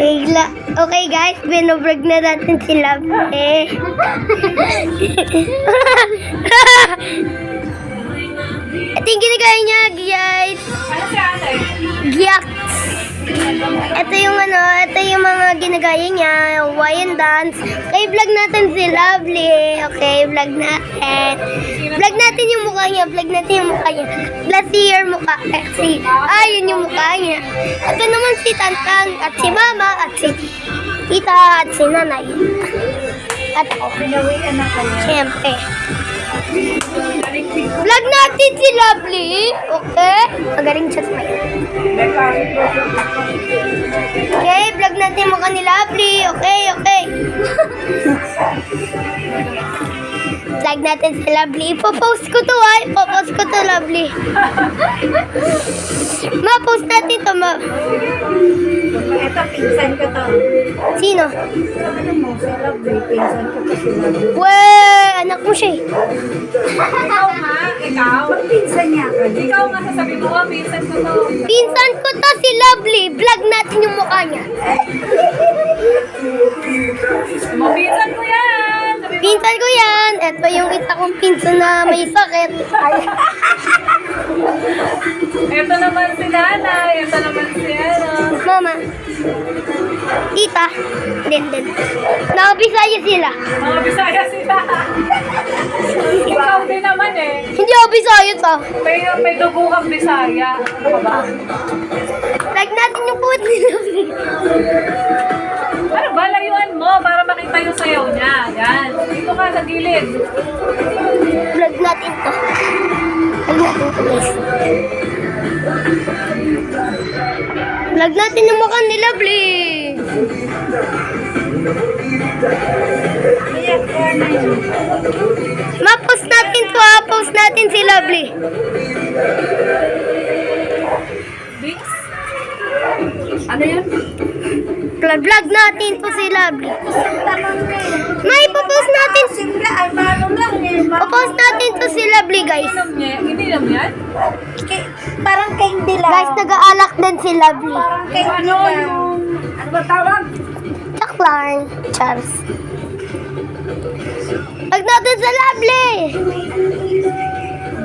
Okay guys, binobrag na natin si Love. Ito yung ginagaya niya, guys. Ano si ate? Giyak. Ito yung mga ginagaya niya, Hawaiian dance. Okay, vlog natin si Lovely. Okay, vlog natin. Vlog natin yung mukha niya, Last year mukha. Yun yung mukha niya. Ito naman si Tantan, at si Mama, at si Tita, at si Nanay. At ako. Pinawian na kayo. Siyempre. Vlog natin si Lovely. Okay? Magaling siya smile. Okay, vlog natin mukha ni Lovely. Okay. Vlog natin si Lovely. Ipopost ko to, Lovely. Ma-post natin to, ma. Ito, pinsan ko to. Sino? Ano mo, si Lovely, pinsan ko to si Lovely. Weh, anak mo siya eh. Ikaw nga, ikaw. Ba't pinsan niya ka? Ikaw nga sasabi mo, pinsan ko to. Pinsan ko to si Lovely. Vlog natin yung mukha niya. Pinsan ko yan. Pinsan ko yan. Ito yung isa kong pinsan na may sakit. Ito naman si nanay. Ito naman si Mama. Tita. Din. Nakabisaya sila. Mga Bisaya sila. Ikaw din naman eh. Hindi ako bisaya to. May dugo kang Bisaya. Ano ka ba? Vlog natin yung puwet ni Lovely. Ano ba? Layuan mo para makita yung sayaw niya. Yan. Dito ka sa gilid. Vlog natin to. Guys. Vlog natin yung mukha ni Lovely. Ma-post natin to ha. Post natin si Lovely. Bix? Ano yan? Vlog natin to si Lovely. May ipopost natin. Popost natin to si Lovely, guys. Ininom yan? Parang candy lang. Guys, nag-aalak din si Lovely. Parang candy Ano lang. yung... Ano ba tawag? Chaklang. Charles. Vlog natin sa Lovely.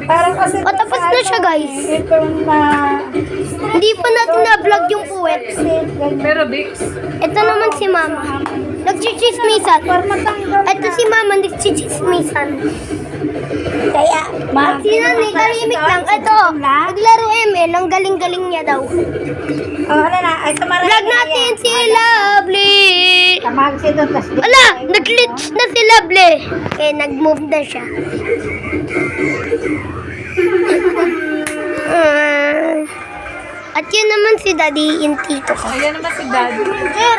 Parang kasi... O, tapos na siya, guys. Itong Hindi pa natin na-vlog yung puwet. Pero Bix? Ito naman si Mama. Nagchichismisan. Ito si Mama, nagchichismisan. Kaya, At si Nanay, kalimik lang. Ito, naglaro ML. Ang galing-galing niya daw. ano na, ay samaran Vlog natin si Lovely. Tamag si doon, tas Wala, nag-glitch na si Lovely. Kaya nag-move na siya. At yun naman si Daddy in Tito ko. Ayan naman si Daddy. Sir.